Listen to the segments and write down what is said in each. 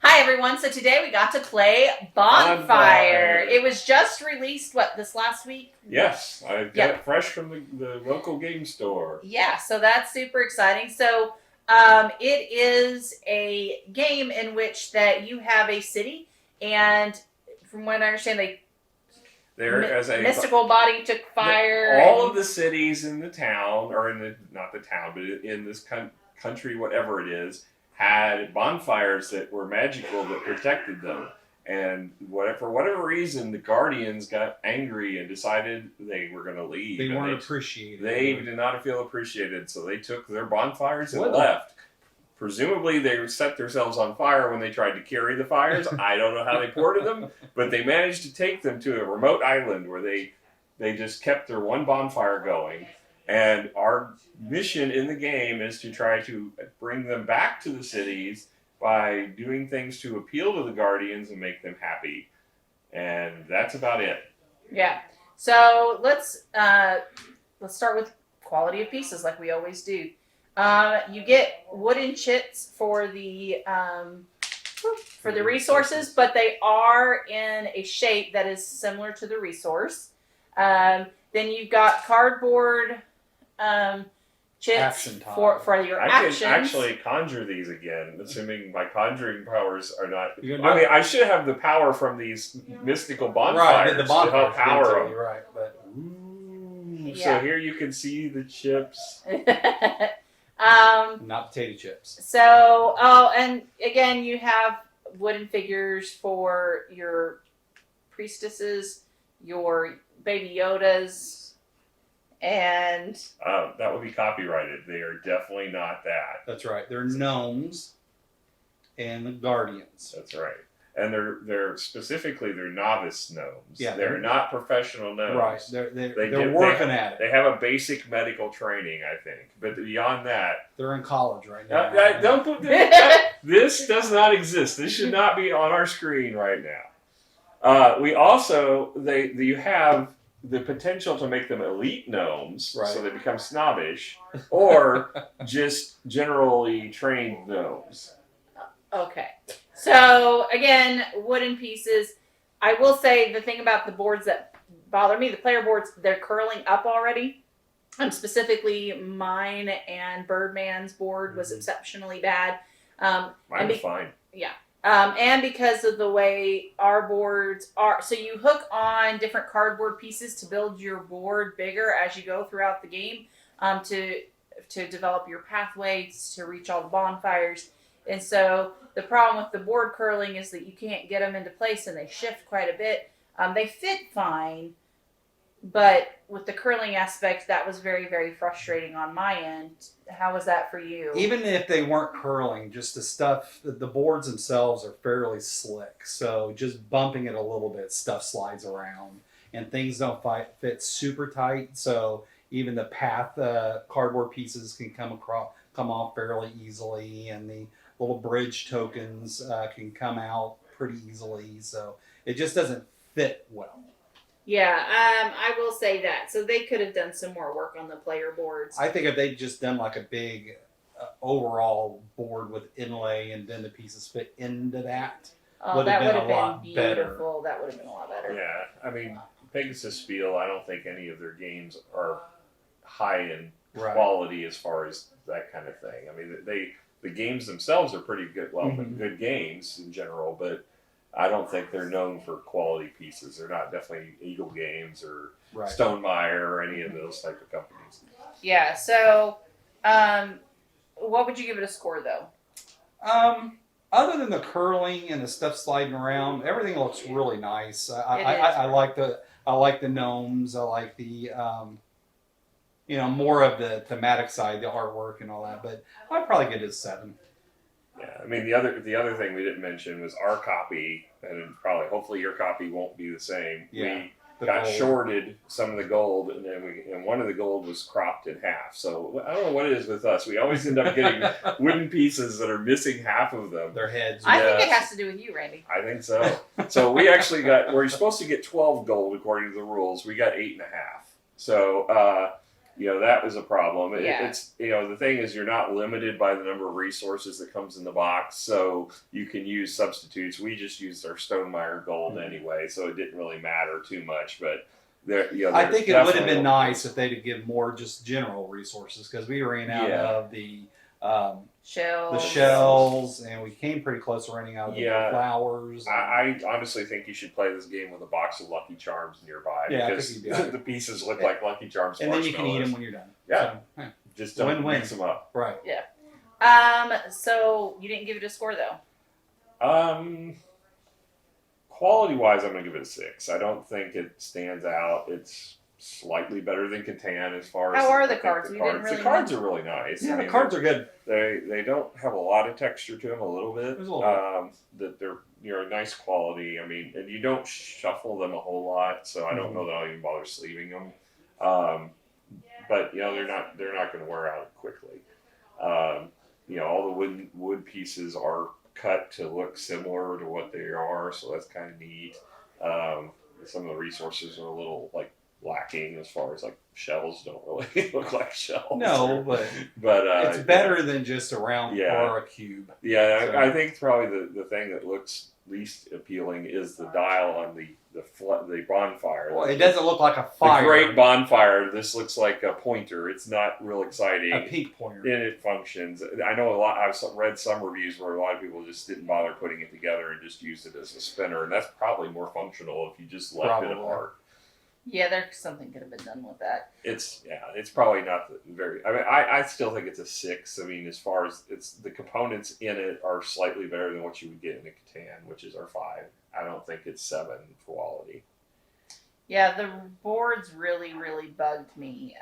Hi everyone, so today we got to play Bonfire. It was just released, this last week? Yes, I got it fresh from the local game store. Yeah, so that's super exciting. So it is a game in which that you have a city, and from what I understand, mystical body took fire. All of the cities in the town, or not the town, but in this country, whatever it is, had bonfires that were magical that protected them. And for whatever reason, the Guardians got angry and decided they were going to leave. They weren't appreciated. They did not feel appreciated, so they took their bonfires and left. Presumably, they set themselves on fire when they tried to carry the fires. I don't know how they ported them, but they managed to take them to a remote island where they just kept their one bonfire going. And our mission in the game is to try to bring them back to the cities by doing things to appeal to the Guardians and make them happy. And that's about it. Yeah. So let's start with quality of pieces, like we always do. You get wooden chips for the resources, but they are in a shape that is similar to the resource. Then you've got cardboard chips for your actions. I can actually conjure these again, assuming my conjuring powers are not. I should have the power from these mystical bonfires the bonfires to help power them. Right, but yeah. So here you can see the chips. Not potato chips. So, and again, you have wooden figures for your priestesses, your baby Yodas, and that would be copyrighted. They are definitely not that. That's right. They're gnomes and the guardians. That's right. And they're specifically they're novice gnomes. Yeah, they're not professional gnomes. Right. They're working at it. They have a basic medical training, I think. But beyond that, they're in college right now. Don't put this does not exist. This should not be on our screen right now. We also you have the potential to make them elite gnomes, right, so they become snobbish, or just generally trained gnomes. Okay. So, again, wooden pieces. I will say the thing about the boards that bother me, the player boards, they're curling up already. Specifically, mine and Birdman's board was exceptionally bad. Mine was fine. Yeah. And because of the way our boards are, so you hook on different cardboard pieces to build your board bigger as you go throughout the game, to develop your pathways to reach all the bonfires. And so the problem with the board curling is that you can't get them into place and they shift quite a bit. They fit fine, but with the curling aspect, that was very, very frustrating on my end. How was that for you? Even if they weren't curling, just the boards themselves are fairly slick. So just bumping it a little bit, stuff slides around. And things don't fit super tight. So even the path cardboard pieces can come off fairly easily. And the little bridge tokens can come out pretty easily. So it just doesn't fit well. Yeah, I will say that. So they could have done some more work on the player boards. I think if they'd just done like a big overall board with inlay and then the pieces fit into that, that would have been beautiful. That would have been a lot better. Yeah, I mean, Pegasus Spiel, I don't think any of their games are high in quality as far as that kind of thing. I mean, the games themselves are pretty good, good games in general, but I don't think they're known for quality pieces. They're not definitely Eagle Games or Stonemaier or any of those type of companies. Yeah, so what would you give it a score, though? Other than the curling and the stuff sliding around, everything looks really nice. I like the gnomes. I like the more of the thematic side, the artwork and all that. But I'd probably give it a 7. Yeah, I mean the other thing we didn't mention was our copy, and hopefully your copy won't be the same. Yeah, we got shorted some of the gold, and one of the gold was cropped in half. So I don't know what it is with us. We always end up getting wooden pieces that are missing half of them. Their heads. I think it has to do with you, Randy. I think so. So we actually we're supposed to get 12 gold according to the rules. We got 8.5. So that was a problem. Yeah. It's the thing is you're not limited by the number of resources that comes in the box, so you can use substitutes. We just used our Stonemaier gold anyway, so it didn't really matter too much. But I think it would have been nice if they'd give more just general resources because we ran out of the shells, and we came pretty close to running out of the flowers. I honestly think you should play this game with a box of Lucky Charms nearby because the pieces look like Lucky Charms, and then you can eat them when you're done. Yeah, so, just don't mix them up. Right. Yeah. So you didn't give it a score though. Quality-wise, I'm gonna give it a 6. I don't think it stands out. It's slightly better than Catan as far as how are the cards? The cards are really nice. Yeah, the cards are good. They don't have a lot of texture to them, a little bit. There's a little bit. That they're nice quality. I mean, and you don't shuffle them a whole lot, so I don't know that I'll even bother sleeving them. But they're not going to wear out quickly. All the wood pieces are cut to look similar to what they are, so that's kind of neat. Some of the resources are a little lacking as far as shells don't really look like shells. No, but it's better than just a round or a cube. Yeah, so. I think probably the thing that looks least appealing is the dial on the bonfire. Well, it doesn't look like a fire. The great bonfire. This looks like a pointer. It's not real exciting. A pink pointer. And it functions. I know I've read some reviews where a lot of people just didn't bother putting it together and just used it as a spinner, and that's probably more functional if you just left it apart. Yeah, there's something could have been done with that. It's probably not very. I mean, I still think it's a 6. I mean, as far as the components in it are slightly better than what you would get in a Catan, which is our 5. I don't think it's 7 quality. Yeah, the boards really, really bugged me.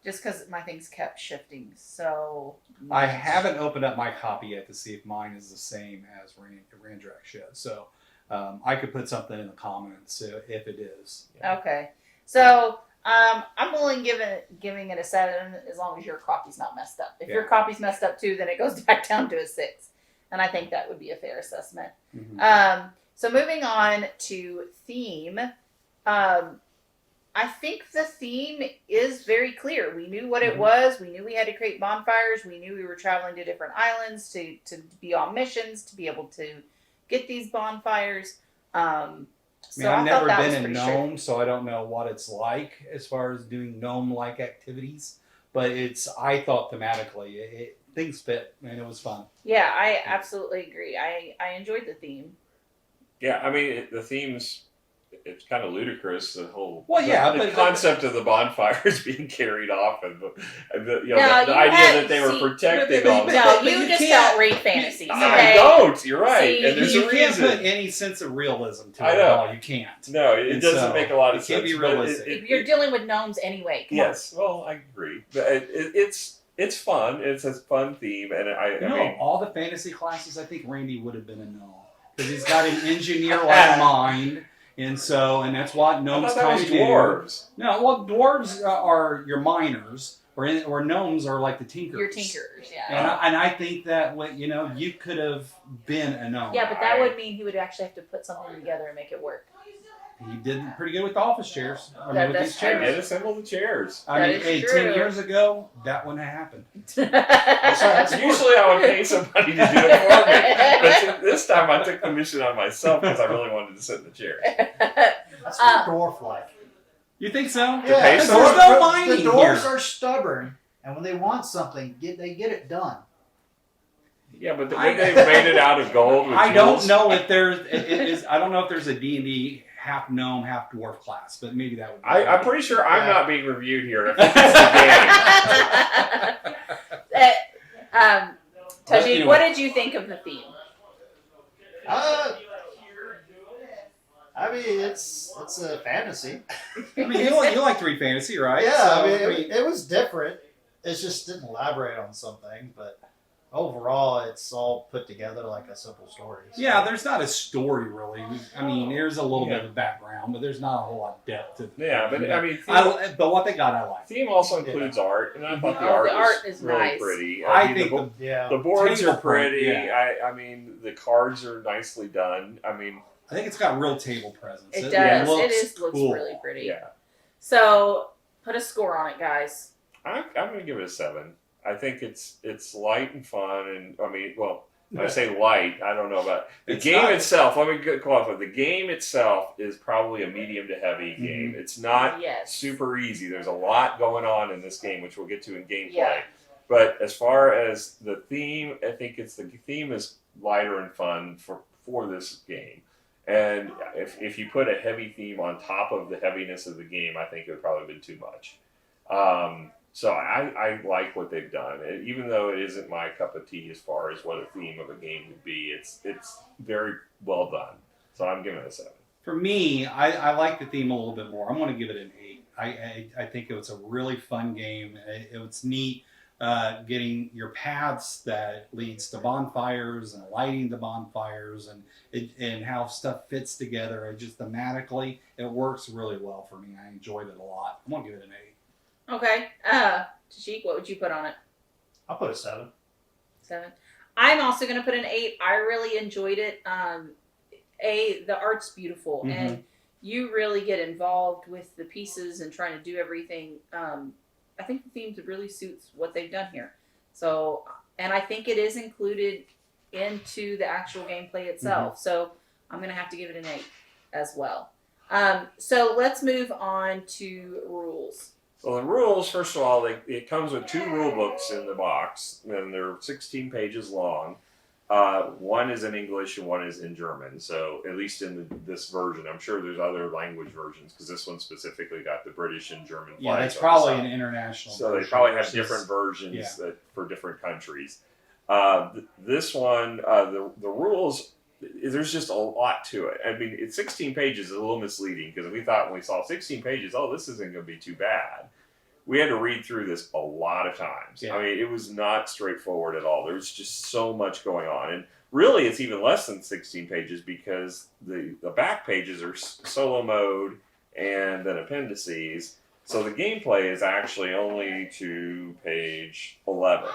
Just because my things kept shifting so much. I haven't opened up my copy yet to see if mine is the same as Randrac shed. So. I could put something in the comments if it is. Yeah. Okay. So I'm willing giving it a 7 as long as your copy's not messed up. If your copy's messed up too, then it goes back down to a 6. And I think that would be a fair assessment. Mm-hmm. So moving on to theme. I think the theme is very clear. We knew what it was. We knew we had to create bonfires. We knew we were traveling to different islands to be on missions, to be able to get these bonfires. I've never been a gnome, so I don't know what it's like as far as doing gnome-like activities. But I thought thematically, things fit, and it was fun. Yeah, I absolutely agree. I enjoyed the theme. Yeah, I mean, the theme's, it's kind of ludicrous, the whole the concept of the bonfires being carried off and the idea that they were protecting all this. No, you just don't read fantasies. Okay? I don't. You're right. See, and there's you a can't reason. put any sense of realism to I it know. at all. You can't. No, it doesn't make a lot of sense. It can't be realistic. You're dealing with gnomes anyway. Come yes. On. Well, I agree. But it's fun. It's a fun theme, and I mean, all the fantasy classes, I think Randy would have been a gnome because he's got an engineer-like mind. And that's what gnomes kind of do. Dwarves. No, well, dwarves are your miners, or gnomes are like the tinkerers. Your tinkerers, yeah. And I think that you could have been a gnome. Yeah, but that would mean he would actually have to put something together and make it work. He did pretty good with the office chairs. That's these chairs. I did assemble the chairs. I mean, 10 years ago, that wouldn't have happened. Usually I would pay somebody to do it for me. But this time I took the mission on myself because I really wanted to sit in the chair. That's dwarf-like. You think so? Yeah, there's no mining the dwarves here. are stubborn, and when they want something, they get it done. Yeah, but when they made it out of gold with I jewels, don't know if there's I don't know if there's a D&D half gnome, half dwarf class, but maybe that would be I'm pretty sure I'm not being reviewed here. Tajic, what did you think of the theme? I mean, it's a fantasy. I mean, you like to read fantasy, right? Yeah, So, I mean, it was different. It just didn't elaborate on some things, but overall, it's all put together like a simple story. So. Yeah, there's not a story really. I mean, there's a little bit of background, but there's not a whole lot of depth to it. Yeah, but I mean, but what they got, I like. Theme also includes art, and I thought the art is really nice. pretty. I think the boards are pretty. Yeah. I mean, the cards are nicely done. I mean, I think it's got real table presence. It does. Looks looks cool. really pretty. Yeah. So Put a score on it, guys. I'm going to give it a 7. I think it's light and fun, and I mean, well, when I say light, I don't know about the It's game not- itself. Let me qualify. The game itself is probably a medium to heavy game. It's not Yes. super easy. There's a lot going on in this game, which we'll get to in gameplay. Yeah. But as far as the theme, I think the theme is lighter and fun for this game. And if you put a heavy theme on top of the heaviness of the game, I think it would probably have been too much. So I like what they've done, even though it isn't my cup of tea as far as what a theme of a game would be. It's very well done. So I'm giving it a 7. For me, I like the theme a little bit more. I'm going to give it an 8. I think it was a really fun game. It was neat getting your paths that leads to bonfires and lighting the bonfires and how stuff fits together. It just thematically, it works really well for me. I enjoyed it a lot. I'm going to give it an 8. Okay. Tajic, what would you put on it? I'll put a 7. 7. I'm also going to put an 8. I really enjoyed it. The art's beautiful, and you really get involved with the pieces and trying to do everything. I think the theme really suits what they've done here. So, and I think it is included into the actual gameplay itself. So I'm going to have to give it an 8 as well. So let's move on to rules. Well, the rules, first of all, it comes with 2 rule books in the box, and they're 16 pages long. One is in English and one is in German. So at least in this version, I'm sure there's other language versions because this one specifically got the British and German flags. Yeah, it's on probably the an side. international So version they probably have versus- different versions yeah. for different countries. This one, the rules, there's just a lot to it. I mean, it's 16 pages is a little misleading because we thought when we saw 16 pages, oh, this isn't going to be too bad. We had to read through this a lot of times. Yeah. I mean, it was not straightforward at all. There was just so much going on. And really, it's even less than 16 pages because the back pages are solo mode and then appendices. So the gameplay is actually only to page 11.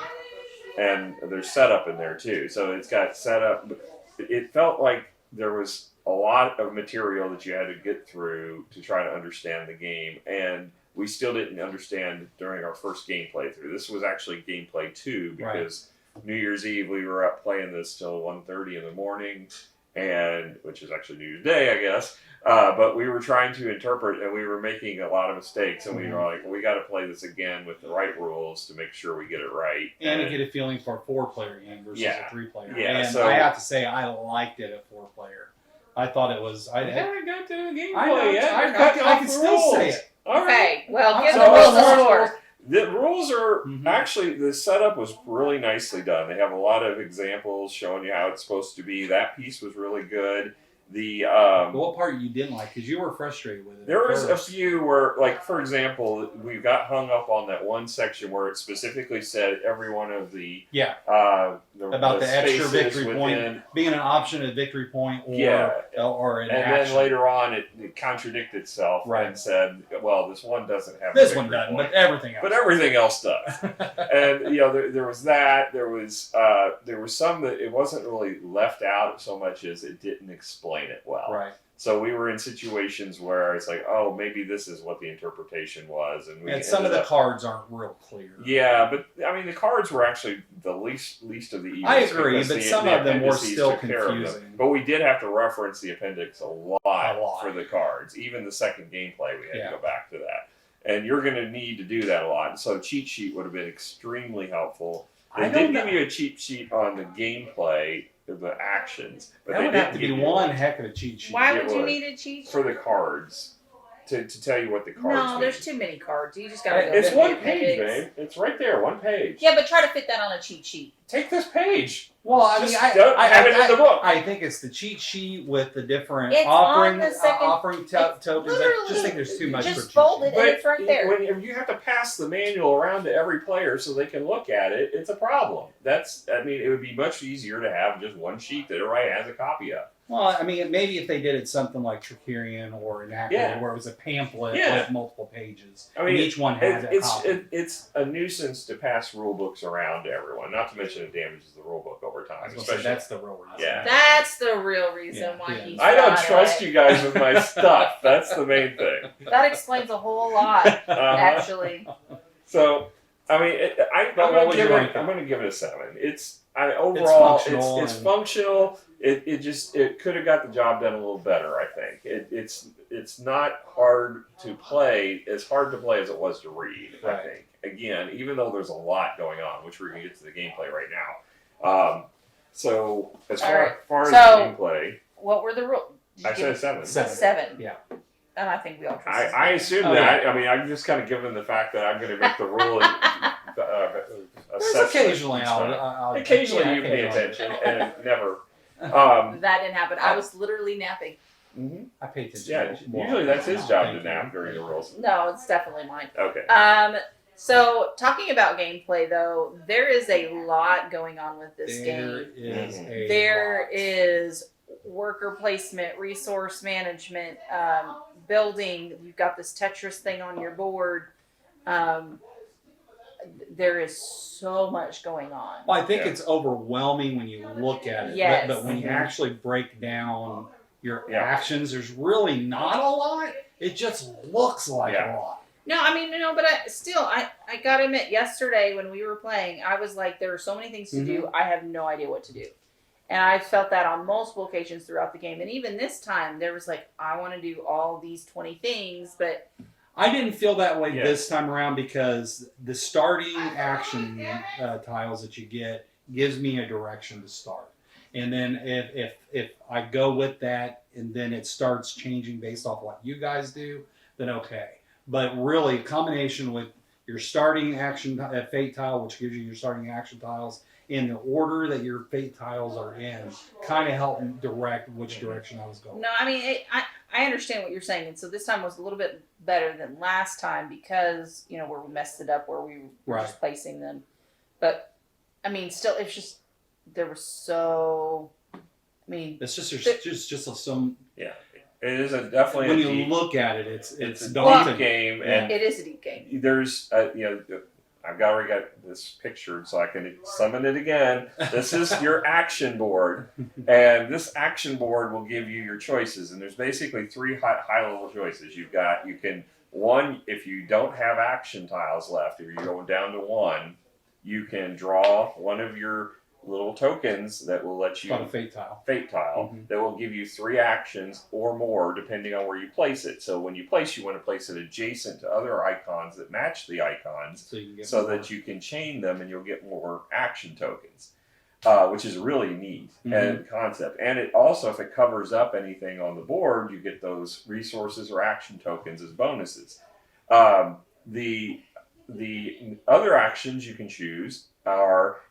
And there's setup in there too. So it's got setup. It felt like there was a lot of material that you had to get through to try to understand the game. And we still didn't understand during our first game playthrough. This was actually gameplay 2 because New Year's Eve we were up playing this till 1:30 in the morning, and which is actually New Year's Day, I guess. But we were trying to interpret, and we were making a lot of mistakes, and we were like, we got to play this again with the right rules to make sure we get it right. And to get a feeling for a 4-player game versus a 3-player. Yeah, and so- I have to say, I liked it at 4-player. I thought it was. I haven't got to the gameplay I know, yet. I can still say it. All right. Okay, well, give So the rules a let's- score. The rules are Mhm. actually, the setup was really nicely done. They have a lot of examples showing you how it's supposed to be. That piece was really good. The But what part you didn't like? Because you were frustrated with it. there at was a first. few where, like, for example, we got hung up on that one section where it specifically said every one of the Yeah, about the extra victory point being an option at victory point or or an and action. then later on it contradicted itself Right. and said, well, this one doesn't have This a one victory doesn't, point. but everything else. But everything else does. And there was that. There was some that it wasn't really left out so much as it didn't explain it well. Right. So we were in situations where it's like, oh, maybe this is what the interpretation was, and we And some of ended the up- cards aren't real clear. Yeah, but I mean the cards were actually the least of the evils. I agree, because but the some of them were appendices still took care of them. confusing. But we did have to reference the appendix a lot A lot. for the cards. Even the second gameplay, we had Yeah. to go back to that. And you're going to need to do that a lot. So cheat sheet would have been extremely helpful. They I did don't give know. you a cheat sheet on the gameplay, the actions, but That they would didn't have to be give you one heck of a cheat sheet. Why It would you would. need a cheat sheet? for the cards to tell you what the cards No, mean. there's too many cards. You just gotta go. It's through one the page, appendix. babe. It's right there, one page. Yeah, but try to fit that on a cheat sheet. Take this page. Well, I mean, Just I don't have it in the book. I think it's the cheat sheet with the different It's offering on the second- offering tokens. I literally- just think there's too much just for cheat fold sheet. it. And it's right there. When you have to pass the manual around to every player so they can look at it, it's a problem. It would be much easier to have just one sheet that everybody has a copy of. Well, I mean, maybe if they did it something like Tricerian or Enacted, Yeah. where it was a pamphlet Yeah. with multiple pages, I mean, and each one had a copy. it's a nuisance to pass rule books around to everyone. Not to mention it damages the rule book over time. I was gonna say, Especially, that's the real reason. Yeah. That's the real reason Yeah. why Yeah. he's I don't got trust it. you guys with my stuff. That's the main thing. That explains a whole lot, actually. So, I mean, But what would you rank it? I'm going to give it a 7. Overall, functional it's and- functional. It could have got the job done a little better. I think it's not hard to play. As hard to play as it was to read. I Right. think again, even though there's a lot going on, which we're going to get to the gameplay right now. So as far as So- the gameplay, What were the rules? I said 7. Seven. Yeah. And I think we all trust I assume Oh, that. I mean, I'm just kind of given the fact that I'm going to make the rule. There's occasionally I'll Occasionally yeah, you pay occasionally. attention, and never. That didn't happen. I was literally napping. Mhm. I pay attention. Yeah, more. usually that's his job Thank to you. nap during the rules. No, it's definitely mine. Okay. So talking about gameplay though, there is a lot going on with this There game. is a There lot. is worker placement, resource management, building. You've got this Tetris thing on your board. There is so much going on. Well, I think Yeah. it's overwhelming when you look at it. Yes. But when you actually break down your Yeah. actions, there's really not a lot. It just looks like Yeah. a lot. No, I mean, no, but I gotta admit, yesterday when we were playing, I was like, there are so many things to do, I have no idea what to do. And I felt that on multiple occasions throughout the game. And even this time, there was like, I want to do all these 20 things, but I didn't feel that way Yeah. this time around because the starting action tiles that you get gives me a direction to start. And then if I go with that and then it starts changing based off what you guys do, then okay. But really, a combination with your starting action fate tile, which gives you your starting action tiles, in the order that your fate tiles are in, kind of helped direct which direction I was going. no, I mean, I understand what you're saying. And so this time was a little bit better than last time because, you know, where we messed it up, where we were just placing them. But, I mean, still, it's just, there was so, I mean. It's just some. Yeah, it is definitely When a you deep, look at it, it's a daunting. deep game, Yeah. and It is a deep game. there's I've already got this pictured, so I can summon it again. This is your action board, and this action board will give you your choices. And there's basically 3 high level choices. You can one, if you don't have action tiles left, if you're going down to 1, you can draw one of your little tokens that will let It's you called a fate tile. fate tile Mhm. that will give you 3 actions or more depending on where you place it. So when you want to place it adjacent to other icons that match the icons So you can get so more. that you can chain them and you'll get more action tokens, which is really neat and concept. And it also, if it covers up anything on the board, you get those resources or action tokens as bonuses. The other actions you can choose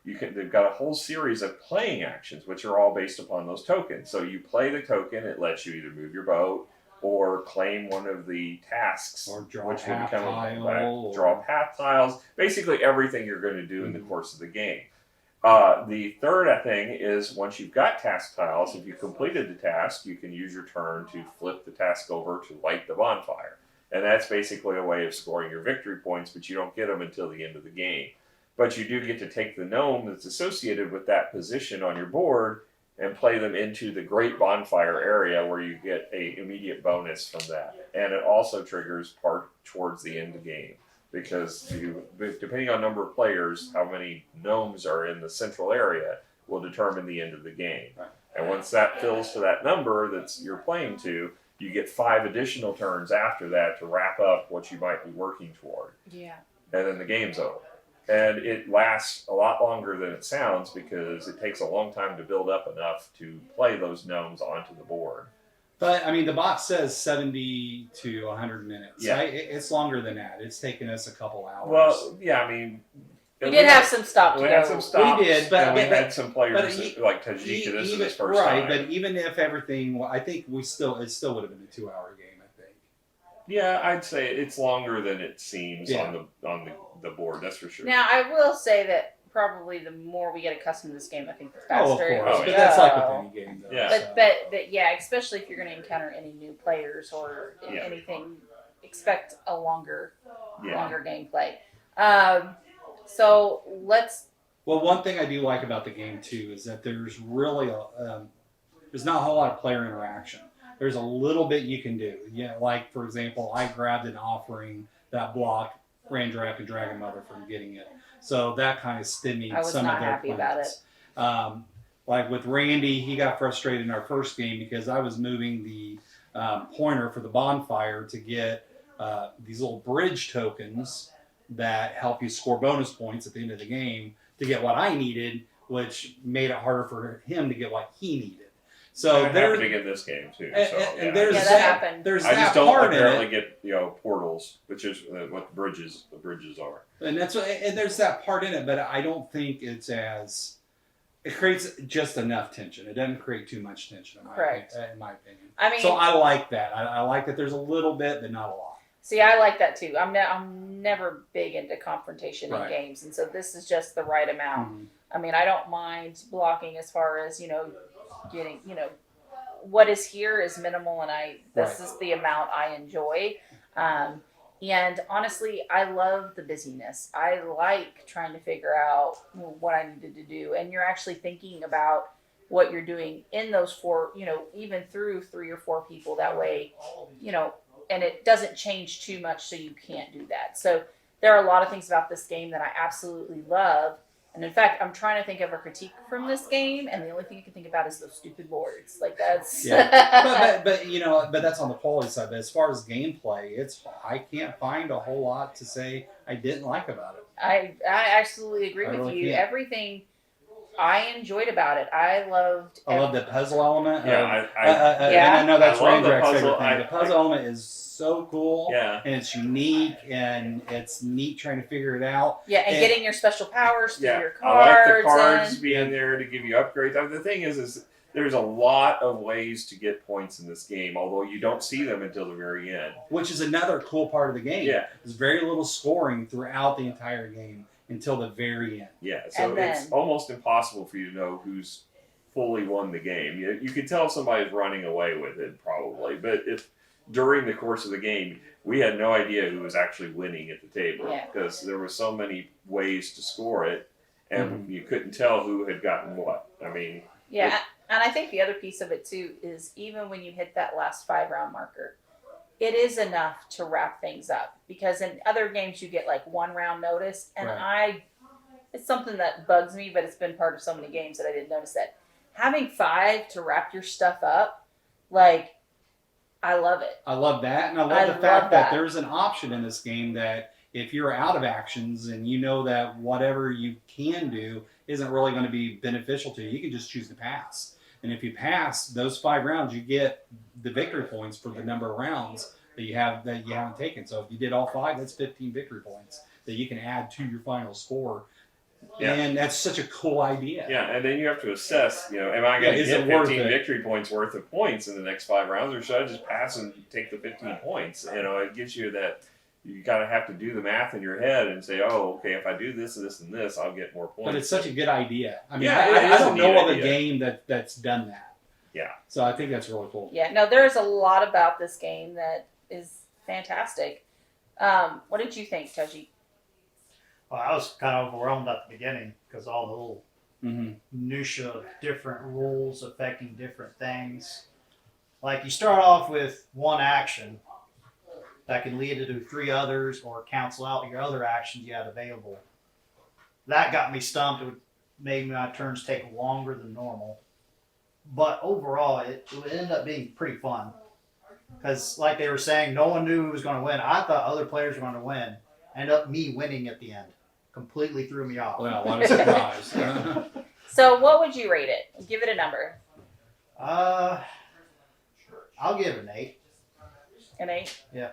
they've got a whole series of playing actions which are all based upon those tokens. So you play the token, it lets you either move your boat or claim one of the tasks, Or draw which a will path become tile, draw path tiles, basically everything you're going to do in the course of the game. The third thing is once you've got task tiles, if you completed the task, you can use your turn to flip the task over to light the bonfire. And that's basically a way of scoring your victory points, but you don't get them until the end of the game. But you do get to take the gnome that's associated with that position on your board and play them into the great bonfire area where you get an immediate bonus from that. And it also triggers part towards the end of the game because depending on number of players, how many gnomes are in the central area will determine the end of the game. Right. And once that fills to that number that you're playing to, you get 5 additional turns after that to wrap up what you might be working toward. Yeah. And then the game's over. And it lasts a lot longer than it sounds because it takes a long time to build up enough to play those gnomes onto the board. But I mean, the box says 70 to 100 minutes. Yeah. It's longer than that. It's taken us a couple hours. Well, yeah, I mean... We did have some stop to We go. had some stops. We did, but- and we but- had some players but like Tajic, this is his first right, time. but even if everything, I think it still would have been a 2-hour game. I think. Yeah, I'd say it's longer than it seems Yeah. on the board. That's for sure. Now, I will say that probably the more we get accustomed to this game, I think the Oh, of faster it course. will But go. that's like with any game, though. Yeah. So. But yeah, especially if you're going to encounter any new players or Yeah. anything, expect a longer Yeah. gameplay. So let's. Well, one thing I do like about the game too is that there's really there's not a whole lot of player interaction. There's a little bit you can do. Yeah, like for example, I grabbed an offering that blocked Randrac and DragonMother from getting it, so that kind of stymied I was some not of their happy about plans. Like with Randy, he got frustrated in our first game because I was moving the pointer for the bonfire to get these little bridge tokens that help you score bonus points at the end of the game to get what I needed, which made it harder for him to get what he needed. So that happened again this game too. So, and there's Yeah, that that happened. There's I just that don't part in apparently it. get portals, which is what the bridges are. And there's that part in it, but I don't think it's as it creates just enough tension. It doesn't create too much tension, in my opinion. I mean, So I like that. I like that there's a little bit, but not a lot. see, I like that too. I'm never big into confrontation in Right. games, and so this is just the right amount. Mhm. I mean, I don't mind blocking as far as getting what is here is minimal, and this is the amount I enjoy. And honestly, I love the busyness. I like trying to figure out what I needed to do, and you're actually thinking about what you're doing in those four, even through 3 or 4 people. That way, and it doesn't change too much, so you can't do that. So there are a lot of things about this game that I absolutely love. And in fact, I'm trying to think of a critique from this game, and the only thing I can think about is those stupid boards. Like that's but that's on the quality side. But as far as gameplay, I can't find a whole lot to say I didn't like about it. I absolutely agree I with really you. can't. Everything I enjoyed about it, I loved. I love the puzzle element. Yeah, And I know that's I love the Randrac's puzzle. favorite thing. The puzzle element is so cool. Yeah. And it's unique, and it's neat trying to figure it out. Yeah, and getting your special powers through your I like the cards. cards and, being there to give you upgrades. The thing is there's a lot of ways to get points in this game, although you don't see them until the very end. Which is another cool part of the game. Yeah. There's very little scoring throughout the entire game until the very end. Yeah, so And then- it's almost impossible for you to know who's fully won the game. You can tell if somebody's running away with it, probably, but if during the course of the game, we had no idea who was actually winning at the table because there were so many ways to score it, and you couldn't tell who had gotten what. I mean, yeah, and I think the other piece of it too is even when you hit that last 5-round marker, it is enough to wrap things up, because in other games you get like 1 round notice, and Right. it's something that bugs me, but it's been part of so many games that I didn't notice that having 5 to wrap your stuff up, like, I love it. I love that, and I love I the love fact that. that there's an option in this game that if you're out of actions and you know that whatever you can do isn't really going to be beneficial to you, you can just choose to pass. And if you pass those 5 rounds, you get the victory points for the number of rounds that you haven't taken. So if you did all 5, that's 15 victory points that you can add to your final score. Yeah. And that's such a cool idea. yeah, and then you have to assess, am I going to is get it worth 15 it? victory points worth of points in the next 5 rounds, or should I just pass and take the 15 points? It gives you that, you kind of have to do the math in your head and say, oh, okay, if I do this and this and this, I'll get more points. But it's such a good idea. I mean, Yeah, it I is a don't neat know of a idea. game that's done that. Yeah. So I think that's really cool. Yeah, no, there's a lot about this game that is fantastic. What did you think, Tajic? Well, I was kind of overwhelmed at the beginning because all the little Mm-hmm. minutia of different rules affecting different things. Like you start off with one action that can lead to do 3 others or cancel out your other actions you had available. That got me stumped. It made my turns take longer than normal. But overall, it ended up being pretty fun. Because like they were saying, no one knew who was going to win. I thought other players were going to win. Ended up me winning at the end. Completely threw me off. Well, what a surprise. So what would you rate it? Give it a number. I'll give it an 8. An 8? Yeah.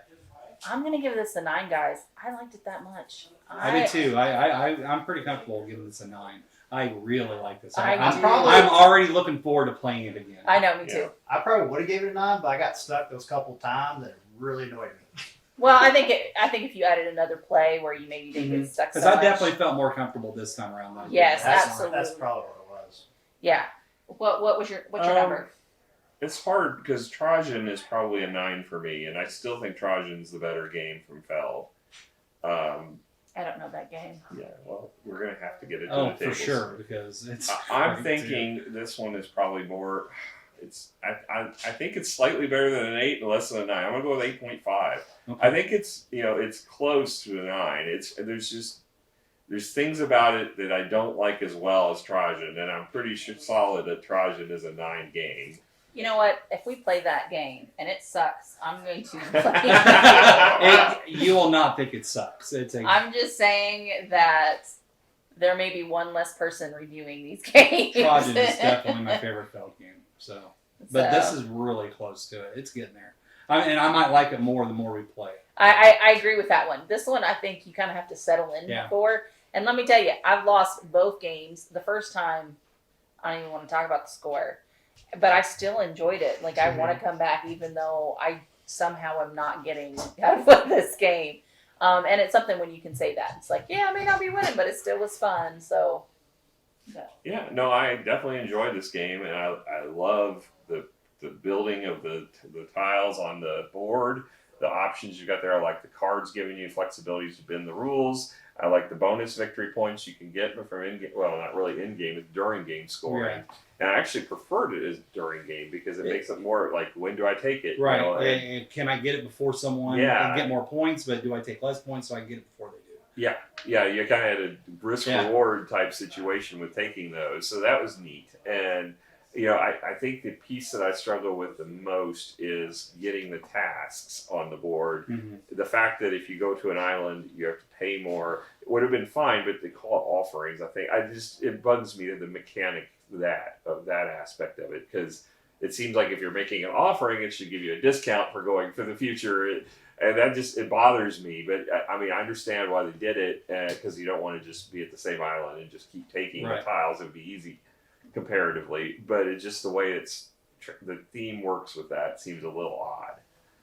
I'm going to give this a 9, guys. I liked it that much. I do too. I'm pretty comfortable giving this a 9. I really like this. I I'm do. already looking forward to playing it again. I know, me Yeah. too. I probably would have gave it a 9, but I got stuck those couple times that really annoyed me. Well, I think if you added another play where you maybe didn't get stuck so Because I much. definitely felt more comfortable this time around. Than I did Yes, last time. absolutely. That's probably what it was. Yeah. What's your number? It's hard because Trajan is probably a 9 for me, and I still think Trajan's the better game from Feld. I don't know that game. Yeah, well, we're gonna have to get it to Oh, the table. for sure, because it's. I'm great, thinking this one is probably more. I think it's slightly better than an 8 and less than a 9. I'm gonna go with 8.5. Okay. I think it's close to a 9. There's things about it that I don't like as well as Trajan, and I'm pretty sure solid that Trajan is a 9 game. You know what? If we play that game and it sucks, I'm going to play You will not think it sucks. I'm just saying that there may be one less person reviewing these games. Trajan is definitely my favorite Feld game. But this is really close to it. It's getting there. And I might like it more the more we play it. I agree with that one. This one I think you kind of have to settle in for. And let me tell you, I've lost both games. The first time, I don't even want to talk about the score. But I still enjoyed it. Like, I want to come back even though I somehow am not getting out of this game. And it's something when you can say that. It's like, yeah, I may not be winning, but it still was fun. So, Yeah, no, I definitely enjoyed this game, and I love the building of the tiles on the board, the options you got there. I like the cards giving you flexibility to bend the rules. I like the bonus victory points you can get from in-game. Well, not really in-game, it's during game scoring. Yeah. And I actually preferred it as during game because it makes it more like, when do I take it? Right. You know, and can I get it before someone and get more points, but do I take less points so I can get it before they do? Yeah, you kind of had a risk-reward type situation with taking those. So that was neat. And, I think the piece that I struggle with the most is getting the tasks on the board. Mm-hmm. The fact that if you go to an island, you have to pay more. It would have been fine, but they call it offerings. I think it bugs me the mechanic of that aspect of it, because it seems like if you're making an offering, it should give you a discount for going for the future. And that it bothers me. But I mean, I understand why they did it, because you don't want to just be at the same island and just keep taking the tiles. It would be easy comparatively, but it's just the way the theme works with that seems a little odd.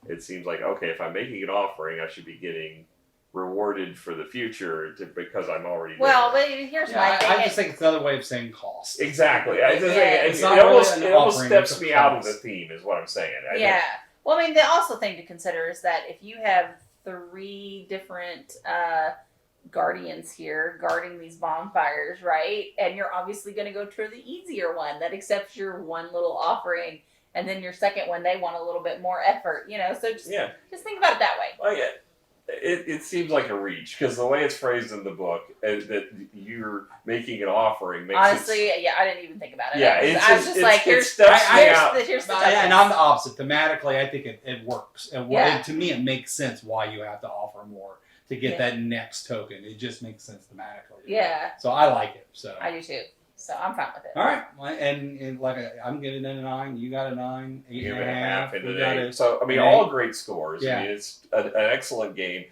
It seems like, okay, if I'm making an offering, I should be getting rewarded for the future because I'm already there. well, but here's my thing. I just think it's another way of saying cost. Exactly. It's It not almost really an offering, steps it's a me out of the cost. theme, is what I'm saying. Yeah. Well, I mean, the also thing to consider is that if you have 3 different guardians here guarding these bonfires, right? And you're obviously going to go to the easier one that accepts your one little offering, and then your second one, they want a little bit more effort, So just think about it that way. Well, yeah. It seems like a reach, because the way it's phrased in the book, that you're making an offering makes Honestly, I didn't even think about it. Yeah, I was just like, here's the And I'm the opposite. Thematically, I think it works. And to me, it makes sense why you have to offer more to get that next token. It just makes sense thematically. Yeah. So I like it. So I do too. So I'm fine with it. All right. And like I'm getting a 9. You got a 9. 8.5 into the 8. So I mean, all great scores. Yeah. I mean, it's an excellent game.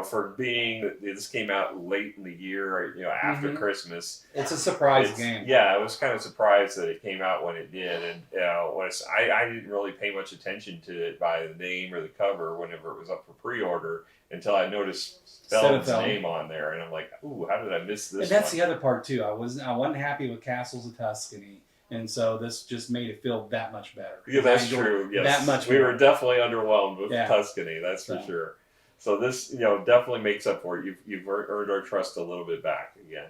For being this came out late in the year, after Christmas. It's a surprise game. Yeah, I was kind of surprised that it came out when it did, and I didn't really pay much attention to it by the name or the cover whenever it was up for pre-order until I noticed Feld's name on there, and I'm like, ooh, how did I miss this? And that's the other part too. I wasn't happy with Castles of Tuscany. And so this just made it feel that much better. Yeah, that's true. Yes. That much we more. were definitely underwhelmed with Tuscany, that's for sure. So this, definitely makes up for it. You've earned our trust a little bit back again.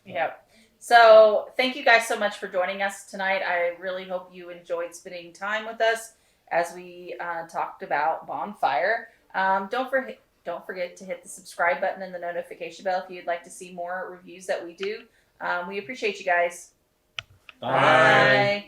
Yep. So thank you guys so much for joining us tonight. I really hope you enjoyed spending time with us as we talked about Bonfire. Don't forget to hit the subscribe button and the notification bell if you'd like to see more reviews that we do. We appreciate you guys. Bye. Bye.